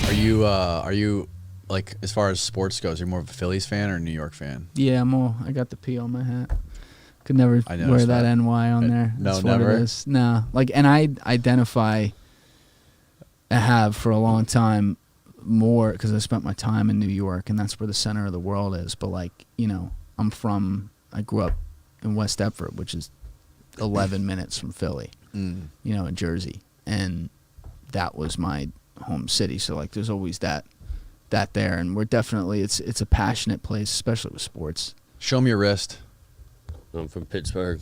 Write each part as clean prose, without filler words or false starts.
Are you like, as far as sports goes, you're more of a Phillies fan or a New York fan? Yeah, I got the P on my hat. Could never wear that NY on there. No, That's never. what it is. No, like, and I identify. I have for a long time more because I spent my time in New York, and that's where the center of the world is. But like, I grew up in West Deptford, which is 11 minutes from Philly, in Jersey, and that was my home city. So like, there's always that there, and we're definitely it's a passionate place, especially with sports. Show me your wrist. I'm from Pittsburgh.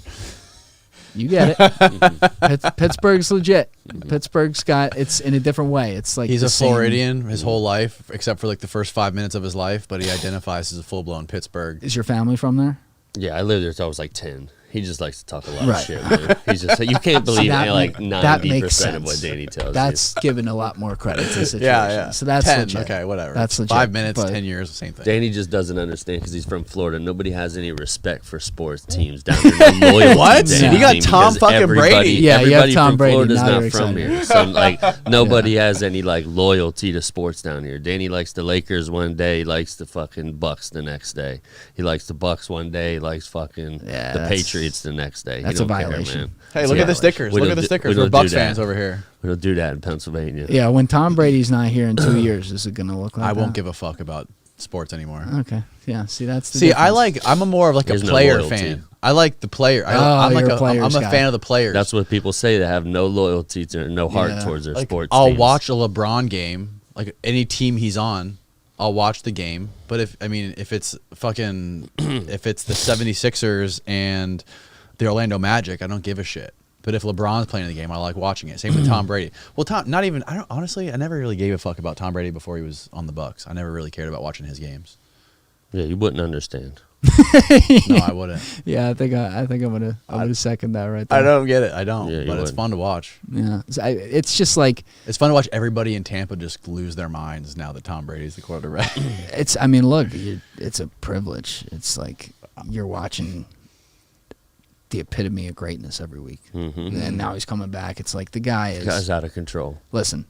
You get it. Pittsburgh's legit. Pittsburgh's it's in a different way. It's like he's a Floridian his whole life, except for like the first 5 minutes of his life, but he identifies as a full-blown Pittsburgh. Is your family from there? Yeah, I lived there until I was like 10. He just likes to talk a lot of shit. Dude. He's just you can't believe like 90% of what Danny tells That's giving a lot more credit to the situation. Yeah. So that's 10, legit. okay, whatever. That's legit. 5 minutes, 10 years, same thing. Danny just doesn't understand because he's from Florida. Nobody has any respect for sports teams down there. No loyalty What? to You got anything Tom because fucking Brady. Yeah, you have everybody Tom from Brady. Florida's Now not you're from excited. here. So like nobody has any like loyalty to sports down here. Danny likes the Lakers one day, he likes the fucking Bucks the next day. He likes the Bucks one day, he likes fucking the Patriots the next day. That's a violation. Man. Hey, look at the stickers. Look at the stickers. We're Bucks fans over here. We don't do that in Pennsylvania. Yeah, when Tom Brady's not here in 2 years, is it going to look like I that? won't give a fuck about sports anymore. Okay. Yeah, see, that's the difference. I'm a more of like There's a no player loyalty. fan. I like the player. I'm a fan of the players. That's what people say. They have no loyalty to, no heart towards their sports I'll teams. watch a LeBron game, like any team he's on. I'll watch the game, but if it's fucking if it's the 76ers and the Orlando Magic, I don't give a shit. But if LeBron's playing the game, I like watching it. Same with Tom Brady. Well, I never really gave a fuck about Tom Brady before he was on the Bucks. I never really cared about watching his games. Yeah, you wouldn't understand. No, I wouldn't. Yeah, I think I'm gonna second that right there. I don't get it. I don't. Yeah, but it's fun to watch. Yeah, it's just like it's fun to watch everybody in Tampa just lose their minds now that Tom Brady's the quarterback. Look, it's a privilege. It's like you're watching the epitome of greatness every week, and now he's coming back. It's like the guy's out of control. Listen,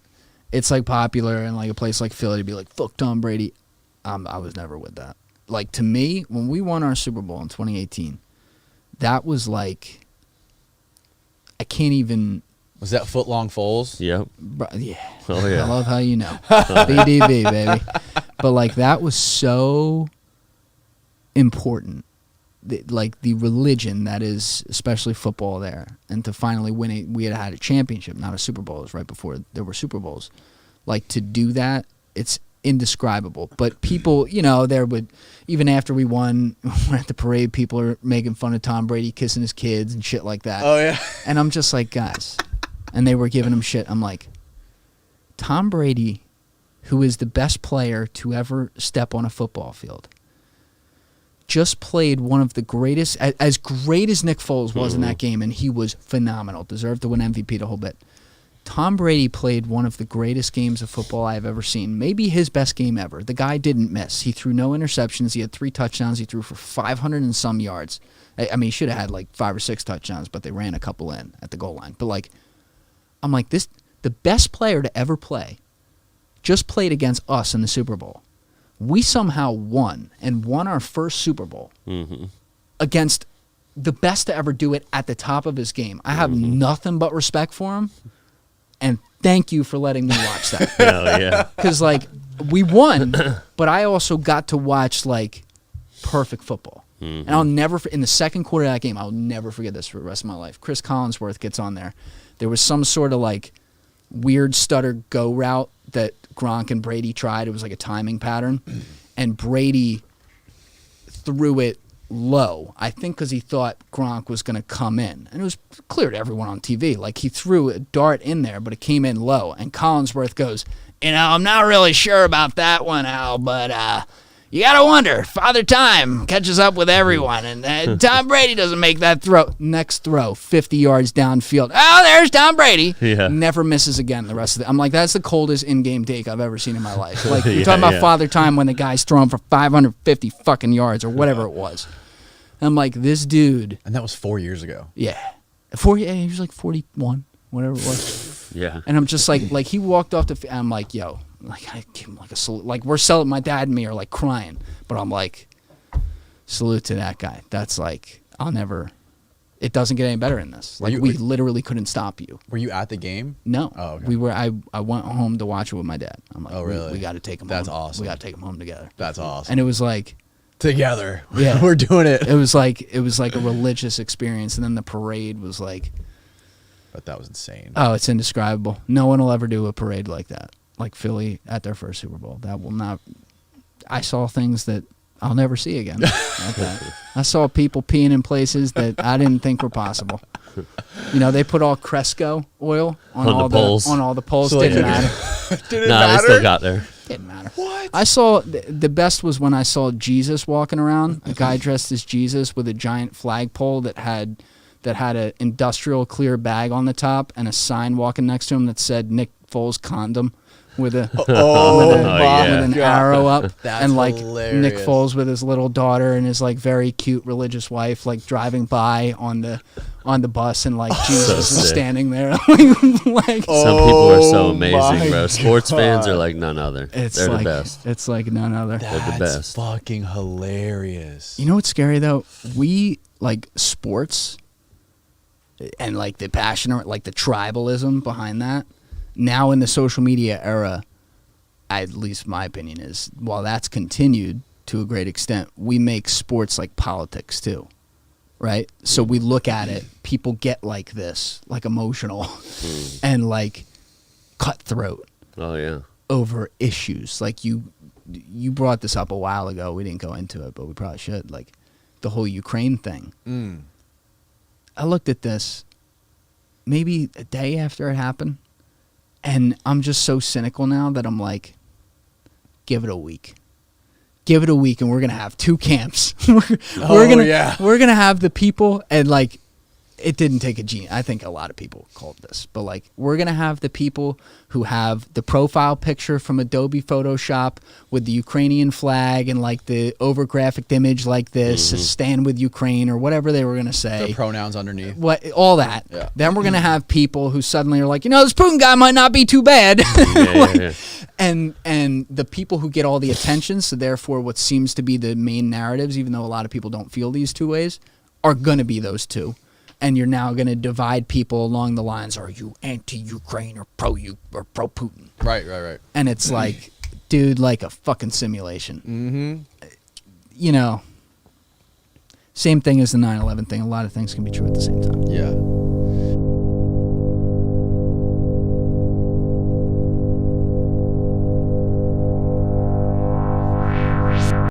it's like popular in like a place like Philly to be like fuck Tom Brady. I was never with that. Like, to me, when we won our Super Bowl in 2018, that was like, I can't even. Was that Footlong Foles? Yep. Yeah. Oh, yeah. I love how you know. BDB, baby. But, like, that was so important. Like, the religion that is, especially football there. And to finally win it, we had a championship, not a Super Bowl. It was right before there were Super Bowls. Like, to do that, it's indescribable. But people, there would, even after we won, we're at the parade, people are making fun of Tom Brady kissing his kids and shit like that. Oh, yeah. And I'm just like, guys. And they were giving him shit. I'm like, Tom Brady, who is the best player to ever step on a football field, just played one of the greatest, as great as Nick Foles was in that game, and he was phenomenal, deserved to win MVP the whole bit. Tom Brady played one of the greatest games of football I have ever seen. Maybe his best game ever. The guy didn't miss. He threw no interceptions. He had 3 touchdowns. He threw for 500 and some yards. I mean, he should have had like 5 or 6 touchdowns, but they ran a couple in at the goal line. But like, I'm like, the best player to ever play just played against us in the Super Bowl. We somehow won our first Super Bowl against the best to ever do it at the top of his game. I have nothing but respect for him. And thank you for letting me watch that. Hell yeah. Because, like, we won, but I also got to watch, like, perfect football. And I'll never, in the second quarter of that game, I'll never forget this for the rest of my life. Chris Collinsworth gets on there. There was some sort of, like, weird stutter go route that Gronk and Brady tried. It was like a timing pattern. And Brady threw it low, I think because he thought Gronk was going to come in. And it was clear to everyone on TV. Like, he threw a dart in there, but it came in low. And Collinsworth goes, I'm not really sure about that one, Al, but you got to wonder. Father Time catches up with everyone, and Tom Brady doesn't make that throw. Next throw, 50 yards downfield. Oh, there's Tom Brady. Yeah. Never misses again the rest of it. I'm like, that's the coldest in-game take I've ever seen in my life. Like, you're talking about Father Time when the guy's throwing for 550 fucking yards or whatever it was. And I'm like, this dude. And that was 4 years ago. Yeah. He was like 41, whatever it was. Yeah. And I'm just like he walked off I'm like, yo, Like I give him like a salute. Like we're selling. My dad and me are like crying, but I'm like, salute to that guy. That's like I'll never. It doesn't get any better than this. Like we literally couldn't stop you. Were you at the game? No. Oh, okay. We were. I went home to watch it with my dad. I'm like, oh really? We got to take him. That's home. awesome. We got to take him home together. That's awesome. And it was like. Together. Yeah. We're doing it. It was like a religious experience, and then the parade was like. But that was insane. Oh, it's indescribable. No one will ever do a parade like that. Like Philly at their first Super Bowl. That will not. I saw things that I'll never see again. Like that. I saw people peeing in places that I didn't think were possible. You know, they put all Cresco oil on all the poles. On all the poles. So didn't matter. Didn't matter? They still got there. Didn't matter. What? I saw the best was when I saw Jesus walking around. A guy dressed as Jesus with a giant flagpole that had an industrial clear bag on the top and a sign walking next to him that said Nick Foles condom with an arrow up. That's and like hilarious. Nick Foles with his little daughter and his like very cute religious wife like driving by on the bus and like Jesus is standing there. Like, some people are so amazing, my bro. Sports God. fans are like none other. They're like, the best. It's like none other. They're the That's best. fucking hilarious. You know what's scary though? We like sports and like the passion or like the tribalism behind that. Now in the social media era, at least my opinion is, while that's continued to a great extent, we make sports like politics too, right? So we look at it, people get like this, like emotional and like cutthroat Oh yeah. over issues. Like you brought this up a while ago. We didn't go into it, but we probably should. Like the whole Ukraine thing. I looked at this maybe a day after it happened, and I'm just so cynical now that I'm like, give it a week. Give it a week, and we're gonna have two camps. we're gonna have the people, and like, it didn't take a genius. I think a lot of people called this, but like, we're gonna have the people who have the profile picture from Adobe Photoshop with the Ukrainian flag and like the over-graphic image like this, stand with Ukraine or whatever they were gonna say. The pronouns underneath. What all that. Yeah. Then we're gonna have people who suddenly are like, you know, this Putin guy might not be too bad. Yeah. And the people who get all the attention, so therefore what seems to be the main narratives, even though a lot of people don't feel these two ways, are gonna be those two. And you're now going to divide people along the lines, are you anti-Ukraine or pro-Putin? Right. And it's like, dude, like a fucking simulation. Mm-hmm. You know, same thing as the 9/11 thing. A lot of things can be true at the same time. Yeah.